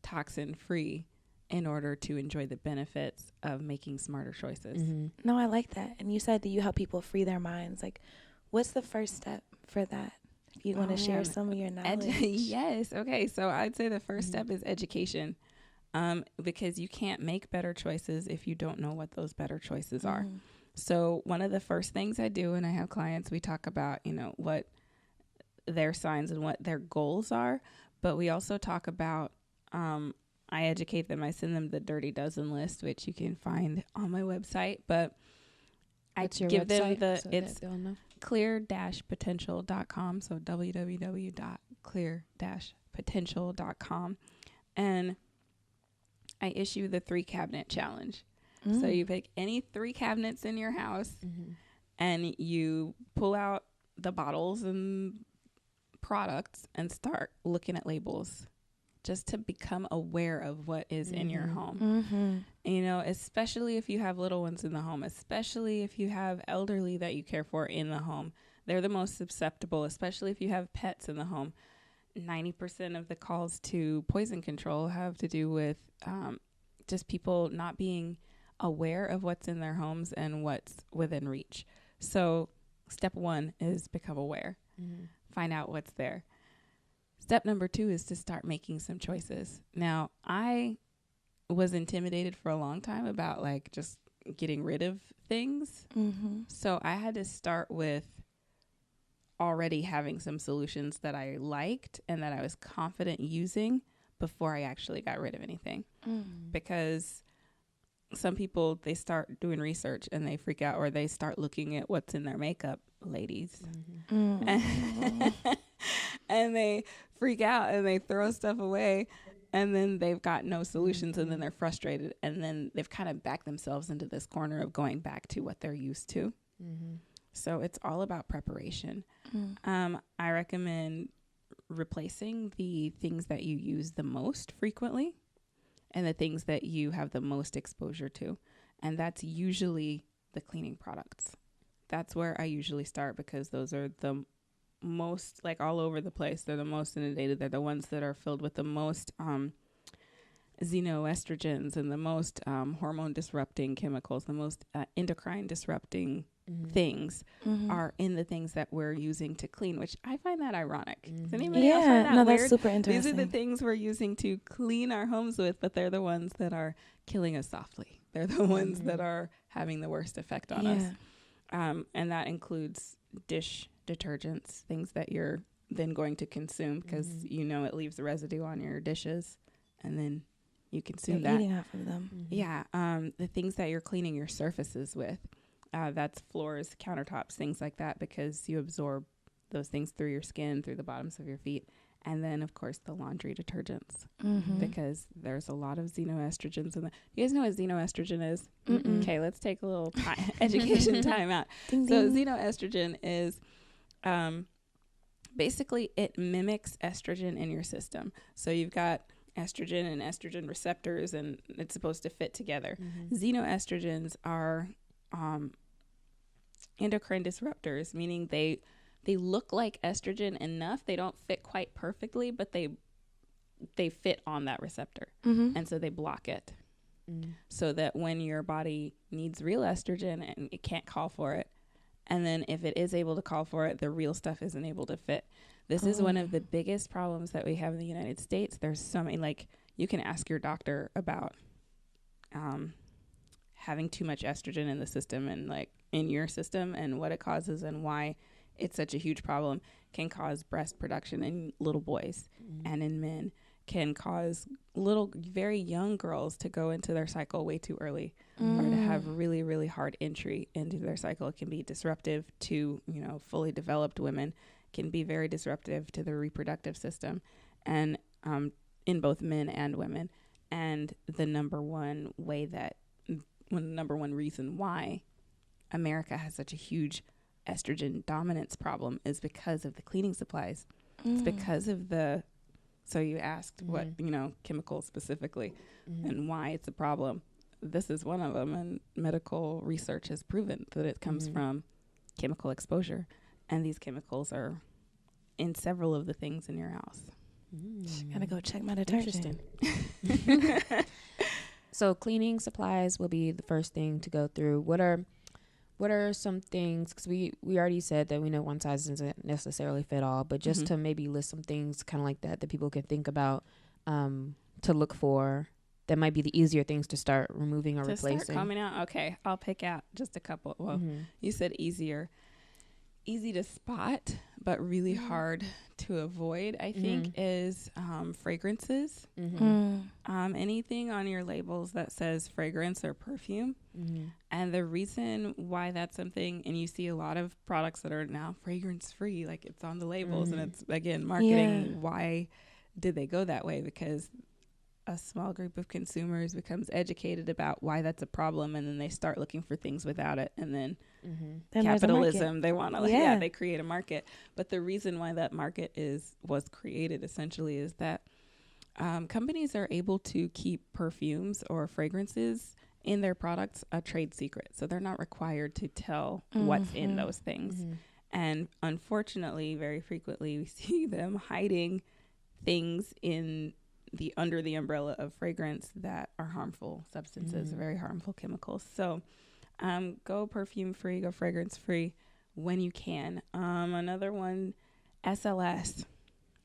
toxin free in order to enjoy the benefits of making smarter choices. No, I like that. And you said that you help people free their minds. Like, what's the first step for that? If you want to share some of your knowledge. Yes. Okay. So I'd say the first step is education, because you can't make better choices if you don't know what those better choices are. So one of the first things I do when I have clients, we talk about, what their signs and what their goals are, but we also talk about, I educate them. I send them the Dirty Dozen list, which you can find on my website. But I give them it's clear-potential.com. So www.clear-potential.com. And I issue the 3 cabinet challenge. So you pick any 3 cabinets in your house and you pull out the bottles and products and start looking at labels, just to become aware of what is in your home. Especially if you have little ones in the home, especially if you have elderly that you care for in the home. They're the most susceptible, especially if you have pets in the home. 90% of the calls to poison control have to do with just people not being aware of what's in their homes and what's within reach. So step 1 is become aware. Find out what's there. Step number 2 is to start making some choices. Now, I was intimidated for a long time about like just getting rid of things. So I had to start with already having some solutions that I liked and that I was confident using before I actually got rid of anything. Because some people, they start doing research and they freak out, or they start looking at what's in their makeup, ladies. And they freak out and they throw stuff away, and then they've got no solutions, and then they're frustrated, and then they've kind of backed themselves into this corner of going back to what they're used to. So it's all about preparation. I recommend replacing the things that you use the most frequently and the things that you have the most exposure to. And that's usually the cleaning products. That's where I usually start, because those are the most, like, all over the place. They're the most inundated. They're the ones that are filled with the most xenoestrogens and the most hormone disrupting chemicals, the most endocrine disrupting things are in the things that we're using to clean, which I find that ironic. Does anybody else find that weird? That's super interesting. These are the things we're using to clean our homes with, but they're the ones that are killing us softly. They're the ones that are having the worst effect on us. And that includes detergents, things that you're then going to consume because you know it leaves the residue on your dishes, and then you consume that. Eating off of them. Yeah. The things that you're cleaning your surfaces with, that's floors, countertops, things like that, because you absorb those things through your skin, through the bottoms of your feet. And then, of course, the laundry detergents, because there's a lot of xenoestrogens in that. You guys know what xenoestrogen is? Okay, let's take a little education time out. Ding, So ding. xenoestrogen is basically it mimics estrogen in your system. So you've got estrogen and estrogen receptors, and it's supposed to fit together. Xenoestrogens are endocrine disruptors, meaning they look like estrogen enough. They don't fit quite perfectly, but they fit on that receptor. And so they block it. So that when your body needs real estrogen and it can't call for it, and then if it is able to call for it, the real stuff isn't able to fit. This is one of the biggest problems that we have in the United States. There's so many, like, you can ask your doctor about having too much estrogen in the system and like in your system and what it causes and why it's such a huge problem. Can cause breast production in little boys and in men, can cause little, very young girls to go into their cycle way too early or to have really, really hard entry into their cycle. It can be disruptive to, you know, fully developed women, can be very disruptive to the reproductive system, and in both men and women. And the number one reason why America has such a huge estrogen dominance problem is because of the cleaning supplies. It's because of so you asked what, you know, chemicals specifically and why it's a problem. This is one of them, and medical research has proven that it comes from chemical exposure, and these chemicals are in several of the things in your house. Gotta go check my detergent. Interesting. So cleaning supplies will be the first thing to go through. What are some things, because we already said that we know one size doesn't necessarily fit all, but just to maybe list some things kind of like that people can think about to look for that might be the easier things to start removing or replacing. Start coming out. Okay, I'll pick out just a couple. Well, you said easier. Easy to spot, but really hard to avoid, I think, is fragrances. Anything on your labels that says fragrance or perfume. And the reason why that's something, and you see a lot of products that are now fragrance free, like it's on the labels, and it's, again, marketing. Why did they go that way? Because a small group of consumers becomes educated about why that's a problem, and then they start looking for things without it, and then capitalism, they want to they create a market. But the reason why that market was created essentially is that companies are able to keep perfumes or fragrances in their products a trade secret, so they're not required to tell what's in those things. And unfortunately, very frequently we see them hiding things under the umbrella of fragrance that are harmful substances, very harmful chemicals. So go perfume free, go fragrance free when you can. Another one, SLS,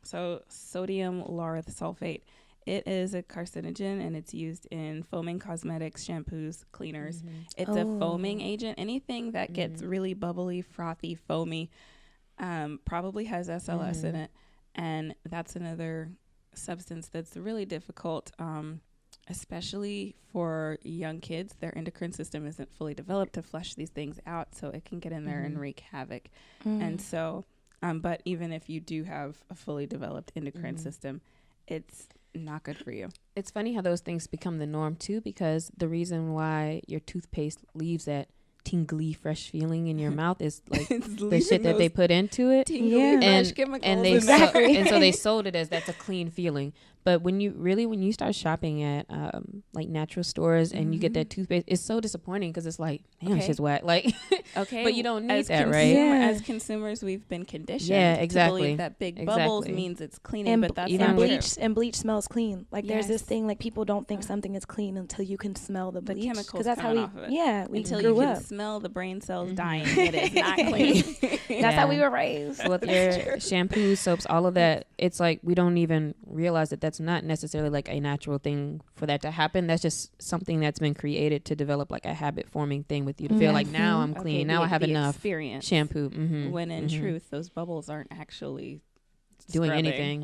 so sodium lauryl sulfate. It is a carcinogen, and it's used in foaming cosmetics, shampoos, cleaners. It's a foaming agent. Anything that gets really bubbly, frothy, foamy probably has SLS in it, and that's another substance that's really difficult, especially for young kids. Their endocrine system isn't fully developed to flush these things out, so it can get in there and wreak havoc. And so but even if you do have a fully developed endocrine system, it's not good for you. It's funny how those things become the norm too, because the reason why your toothpaste leaves that tingly fresh feeling in your mouth is like the shit that they put into it, and so they sold it as that's a clean feeling. But when you start shopping at like natural stores and you get that toothpaste, it's so disappointing because it's like, damn, shit's wet. Like, but you don't need that, right? As consumers, we've been conditioned to believe that big bubbles means it's cleaning, but that's not true. And bleach smells clean. Like there's this thing, like people don't think something is clean until you can smell the bleach, chemicals because that's how we until grew you can up. smell the brain cells dying, it is not clean. That's how we were raised. With your shampoos, soaps, all of that, it's like we don't even realize that that's not necessarily like a natural thing for that to happen. That's just something that's been created to develop like a habit forming thing with you to feel like now I'm clean, now I have enough shampoo. When in truth, those bubbles aren't actually doing scrubbing. anything.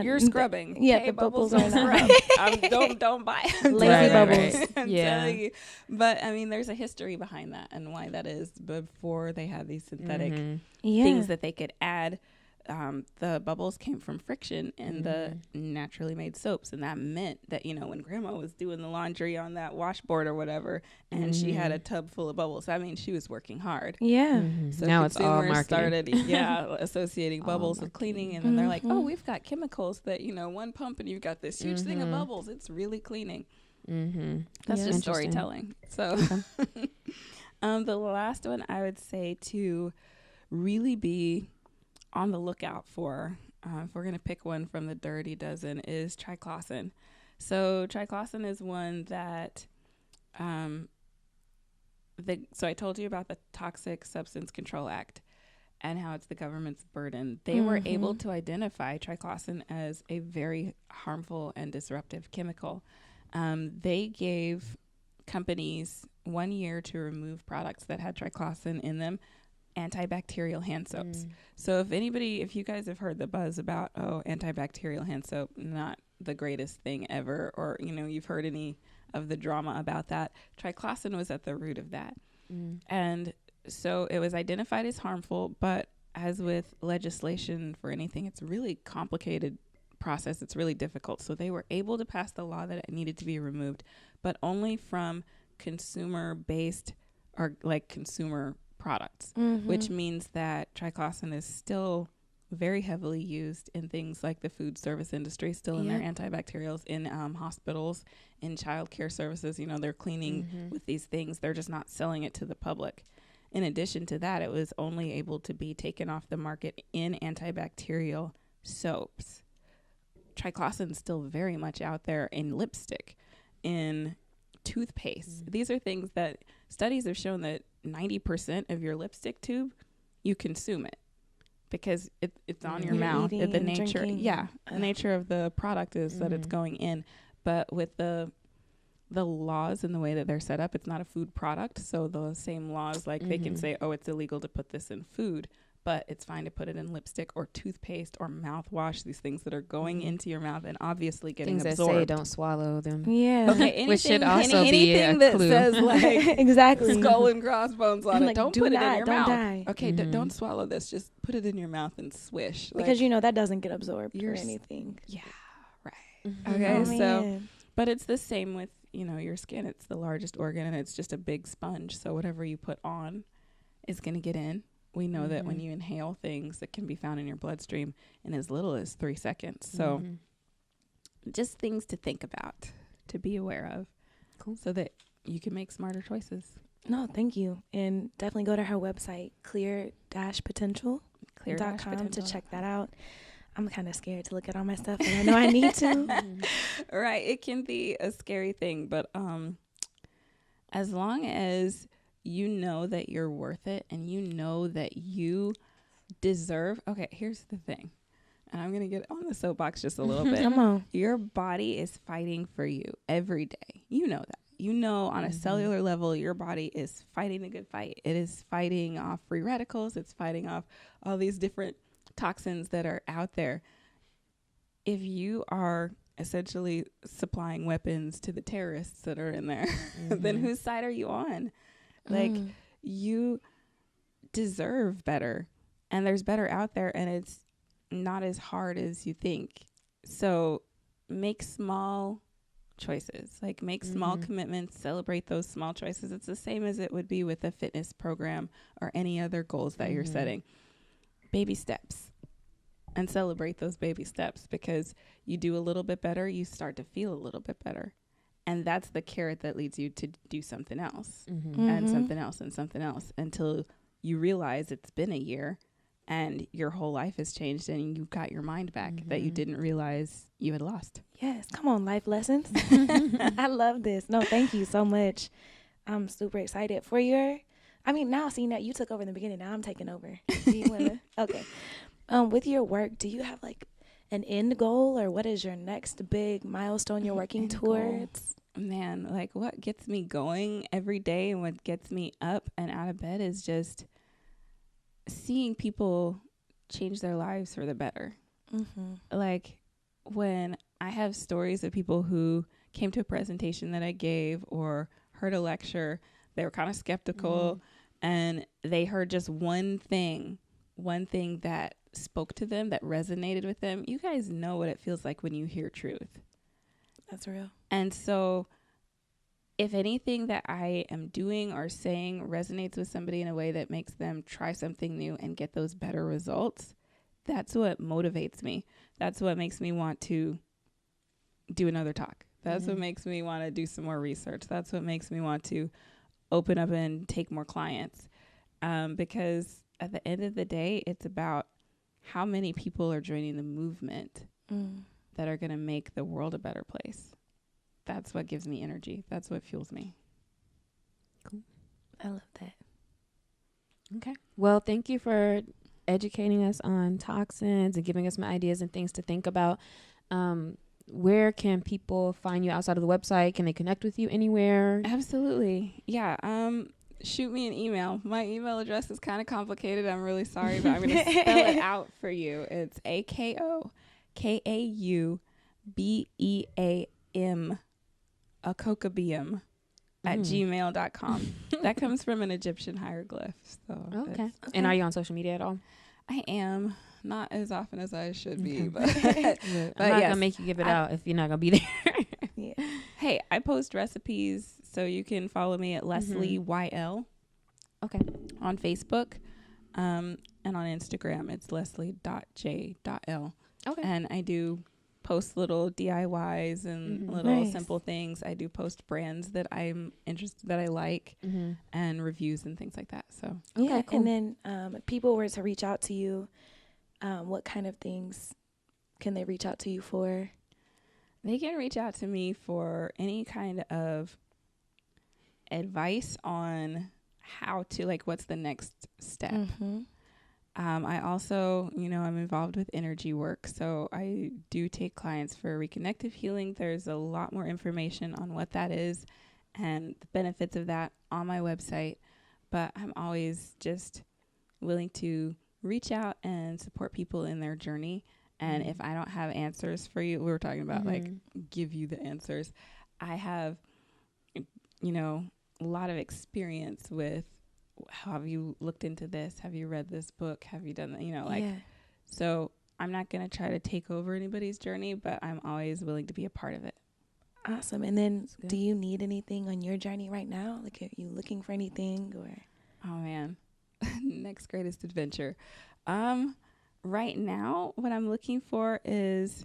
You're scrubbing. Yeah, okay, the bubbles are scrub. Don't buy them. Lazy bubbles. I'm telling you. But I mean, there's a history behind that and why that is. Before they had these synthetic things that they could add, the bubbles came from friction in the naturally made soaps, and that meant that, you know, when grandma was doing the laundry on that washboard or whatever, and she had a tub full of bubbles, I mean, she was working hard. So now it's all marketing. Started associating bubbles with cleaning, and then they're like, oh, we've got chemicals that, you know, one pump and you've got this huge thing of bubbles, it's really cleaning. That's just storytelling. So the last one I would say to really be on the lookout for, if we're going to pick one from the dirty dozen, is triclosan. So triclosan is one that, so I told you about the Toxic Substance Control Act and how it's the government's burden. They were able to identify triclosan as a very harmful and disruptive chemical. They gave companies 1 year to remove products that had triclosan in them, antibacterial hand soaps. So if you guys have heard the buzz about, antibacterial hand soap, not the greatest thing ever, or, you know, you've heard any of the drama about that, triclosan was at the root of that. And so it was identified as harmful, but as with legislation for anything, it's a really complicated process. It's really difficult. So they were able to pass the law that it needed to be removed, but only from consumer-based or like consumer products, which means that triclosan is still very heavily used in things like the food service industry, still in their antibacterials, in hospitals, in child care services. You know, they're cleaning with these things. They're just not selling it to the public. In addition to that, it was only able to be taken off the market in antibacterial soaps. Triclosan is still very much out there in lipstick, in toothpaste. These are things that studies have shown that 90% of your lipstick tube, you consume it because it's on your mouth. The nature, the nature of the product is that it's going in. But with the laws and the way that they're set up, it's not a food product. So the same laws, like they can say, oh, it's illegal to put this in food, but it's fine to put it in lipstick or toothpaste or mouthwash, these things that are going into your mouth and obviously getting things absorbed. Things that say don't swallow them. Yeah. Okay, which should also be a that clue. says like exactly skull and crossbones on it. Like, Don't put it in your mouth. Die. Okay, don't swallow this. Just put it in your mouth and swish. Because you know that doesn't get absorbed or anything. Yeah, right. Okay, but it's the same with, you know, your skin. It's the largest organ and it's just a big sponge. So whatever you put on is going to get in. We know that when you inhale things that can be found in your bloodstream in as little as 3 seconds. So just things to think about, to be aware of, so that you can make smarter choices. No, thank you. And definitely go to her website, clear-potential.com to check that out. I'm kind of scared to look at all my stuff, and I know I need to. Right. It can be a scary thing, but as long as you know that you're worth it and you know that you deserve. Okay, here's the thing. And I'm going to get on the soapbox just a little bit. Come on. Your body is fighting for you every day. You know that. You know on a cellular level, your body is fighting a good fight. It is fighting off free radicals. It's fighting off all these different toxins that are out there. If you are essentially supplying weapons to the terrorists that are in there, then whose side are you on? Like, you deserve better, and there's better out there, and it's not as hard as you think. So make small choices, like make small commitments, celebrate those small choices. It's the same as it would be with a fitness program or any other goals that you're setting. Baby steps, and celebrate those baby steps, because you do a little bit better, you start to feel a little bit better. And that's the carrot that leads you to do something else and something else and something else until you realize it's been a year and your whole life has changed and you've got your mind back that you didn't realize you had lost. Yes. Come on, life lessons. I love this. No, thank you so much. I'm super excited for your I mean, now seeing that you took over in the beginning, now I'm taking over. Do you wanna? Okay. With your work, do you have like an end goal, or what is your next big milestone you're working End towards? Man, like what gets me going every day and what gets me up and out of bed is just seeing people change their lives for the better. Like when I have stories of people who came to a presentation that I gave or heard a lecture, they were kind of skeptical and they heard just one thing that spoke to them, that resonated with them. You guys know what it feels like when you hear truth. That's real. And so if anything that I am doing or saying resonates with somebody in a way that makes them try something new and get those better results, that's what motivates me. That's what makes me want to do another talk. That's what makes me want to do some more research. That's what makes me want to open up and take more clients. Because at the end of the day, it's about how many people are joining the movement that are going to make the world a better place. That's what gives me energy. That's what fuels me. Cool. I love that. Okay. Well, thank you for educating us on toxins and giving us some ideas and things to think about. Where can people find you outside of the website? Can they connect with you anywhere? Absolutely. Yeah. Shoot me an email. My email address is kind of complicated. I'm really sorry, but I'm going to spell it out for you. It's AKOKAUBEAM, akokabeam at gmail.com. That comes from an Egyptian hieroglyph. So okay. And are you on social media at all? I am. Not as often as I should be, but, I'm not going to make you give it out if you're not going to be there. Yeah. Hey, I post recipes, so you can follow me at Leslie YL. Okay. On Facebook, and on Instagram, it's leslie.j.l. Okay. And I do post little DIYs and little simple things. I do post brands that I'm interested, that I like, and reviews and things like that. So yeah, cool. And then if people were to reach out to you, what kind of things can they reach out to you for? They can reach out to me for any kind of advice on how to, like, what's the next step. I also, I'm involved with energy work, so I do take clients for reconnective healing. There's a lot more information on what that is and the benefits of that on my website, but I'm always just willing to reach out and support people in their journey. And if I don't have answers for you, we were talking about like give you the answers. I have, a lot of experience with, have you looked into this? Have you read this book? Have you done that? So I'm not going to try to take over anybody's journey, but I'm always willing to be a part of it. Awesome. And then do you need anything on your journey right now? Like, are you looking for anything or? Oh man. Next greatest adventure. Right now, what I'm looking for is,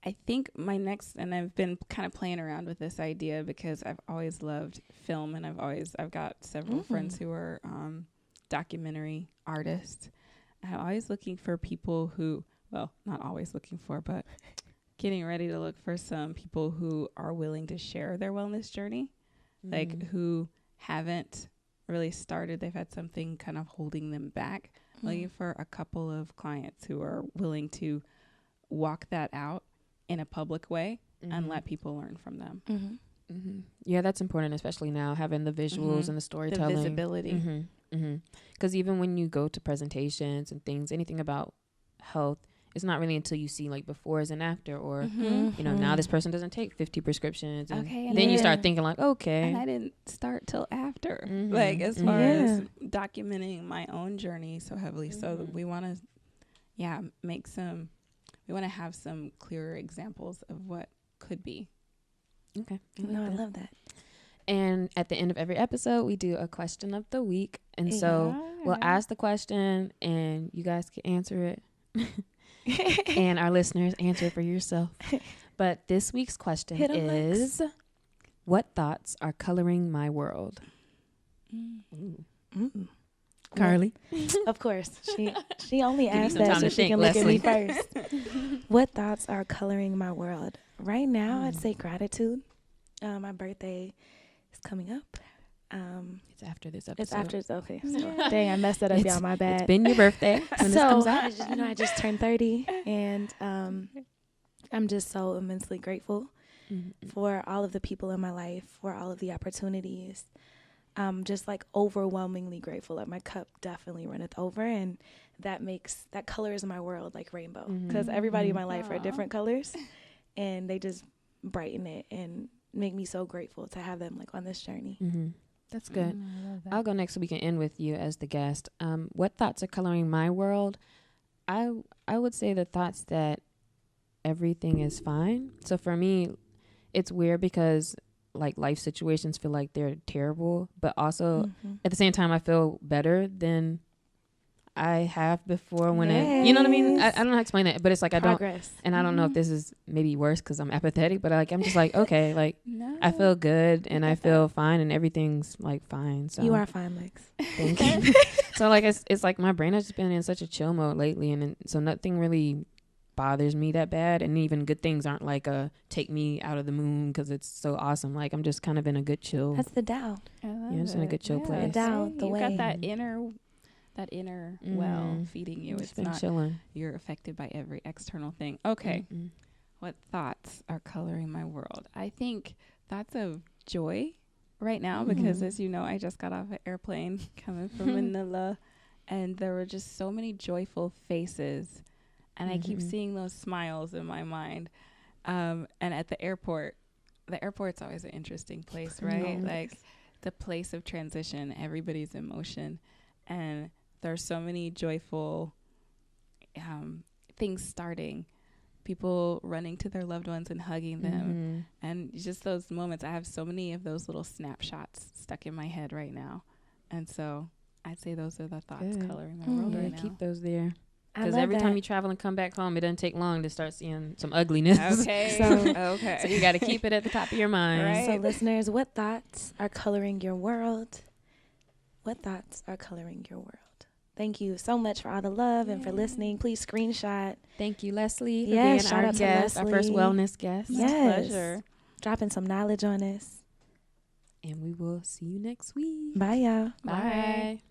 I think my next, and I've been kind of playing around with this idea because I've always loved film, and I've got several friends who are documentary artists. I'm always looking for people who, well, not always looking for, but getting ready to look for some people who are willing to share their wellness journey, like who haven't really started. They've had something kind of holding them back. Looking for a couple of clients who are willing to walk that out in a public way and let people learn from them. Yeah, that's important, especially now, having the visuals and the storytelling. The visibility. Because even when you go to presentations and things, anything about health, it's not really until you see like befores and after, or now this person doesn't take 50 prescriptions, and then you start thinking like, okay, and I didn't start till after, like as far as documenting my own journey so heavily. So we want to we want to have some clearer examples of what could be. Okay. I love that. And at the end of every episode, we do a question of the week, and so we'll ask the question and you guys can answer it. And our listeners, answer it for yourself. But this week's question is, what thoughts are coloring my world? Carlie? Of course. She only asked that so she can look at me first. What thoughts are coloring my world? Right now, I'd say gratitude. My birthday is coming up. It's after this episode. It's after. Okay. So, dang, I messed that up, y'all. My bad. It's been your birthday when this comes out. I just turned 30, and I'm just so immensely grateful for all of the people in my life, for all of the opportunities. Just like overwhelmingly grateful. Like my cup definitely runneth over, and that colors my world like rainbow. Because everybody in my life are different colors, and they just brighten it and make me so grateful to have them like on this journey. That's good. I love that. I'll go next so we can end with you as the guest. What thoughts are coloring my world? I would say the thoughts that everything is fine. So for me, it's weird because like life situations feel like they're terrible, but also at the same time I feel better than I have before when it, you know what I mean? I don't know how to explain it, but it's like Progress. I don't know if this is maybe worse because I'm apathetic, but like I'm just like, okay, like No. I feel good and I feel fine and everything's like fine. So You are fine, Lex. thank you. So like it's like my brain has just been in such a chill mode lately, and so nothing really bothers me that bad, and even good things aren't like take me out of the moon because it's so awesome. Like I'm just kind of in a good chill. That's the Tao. I love just in a good chill place. The Tao, the you way. got that inner well feeding you. Just It's been not chilling. you're affected by every external thing. Okay. What thoughts are coloring my world? I think thoughts of joy right now because, as you know, I just got off an airplane coming from Manila, and there were just so many joyful faces, and I keep seeing those smiles in my mind. And at the airport's always an interesting place, right? Like the place of transition, everybody's emotion, and there's so many joyful things starting. People running to their loved ones and hugging them. And just those moments. I have so many of those little snapshots stuck in my head right now. And so I'd say those are the thoughts coloring my world right now. Keep those there. I Because love every that. time you travel and come back home, it doesn't take long to start seeing some ugliness. Okay. So you got to keep it at the top of your mind. Right. So listeners, what thoughts are coloring your world? What thoughts are coloring your world? Thank you so much for all the love and for listening. Please screenshot. Thank you, Leslie, for Yes, being shout our out to guest, our first Leslie. wellness guest. Yes. Pleasure. Dropping some knowledge on us. And we will see you next week. Bye, y'all. Bye.